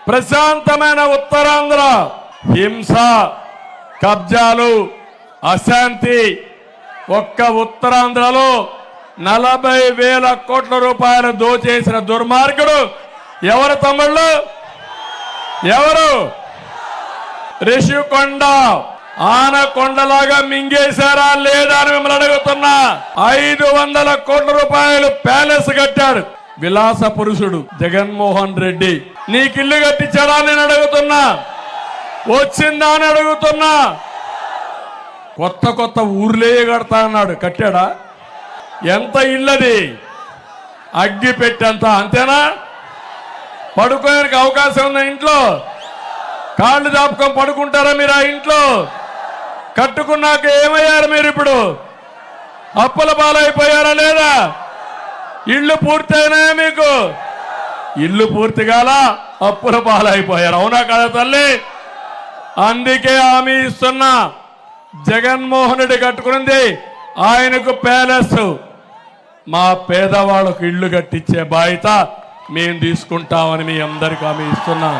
ప్రశాంతమైన ఉత్తరాంధ్ర హింస, కబ్జాలు, అశాంతి. ఒక్క ఉత్తరాంధ్రలో 40,000 కోట్ల రూపాయలు దోచేసిన దుర్మార్గుడు ఎవరు తమ్ముళ్ళు? ఎవరు? రిషికొండ ఆనకొండలాగా మింగేశారా లేదా అని మిమ్మల్ని అడుగుతున్నా. 500 కోట్ల రూపాయలు ప్యాలెస్ కట్టాడు విలాస పురుషుడు జగన్మోహన్ రెడ్డి. నీకు ఇల్లు కట్టించాడా నేను అడుగుతున్నా? వచ్చిందా అని అడుగుతున్నా. కొత్త ఊర్లే కడతా అన్నాడు, కట్టాడా? ఎంత ఇల్లది? అగ్గి పెట్టంత, అంతేనా? పడుకోడానికి అవకాశం ఉందా ఇంట్లో? కాళ్ళు దాపుకొని పడుకుంటారా మీరు ఆ ఇంట్లో? కట్టుకున్నాక ఏమయ్యారు మీరు? ఇప్పుడు అప్పుల పాలైపోయారా లేదా? ఇల్లు పూర్తయినాయా మీకు? ఇల్లు పూర్తి కాల, అప్పుల పాలైపోయారు. అవునా కదా తల్లి? అందుకే హామీ ఇస్తున్నా, జగన్మోహన్ రెడ్డి కట్టుకున్నది ఆయనకు ప్యాలెస్, మా పేదవాళ్ళకు ఇల్లు కట్టించే బాధ్యత మేము తీసుకుంటామని మీ అందరికీ హామీ ఇస్తున్నా.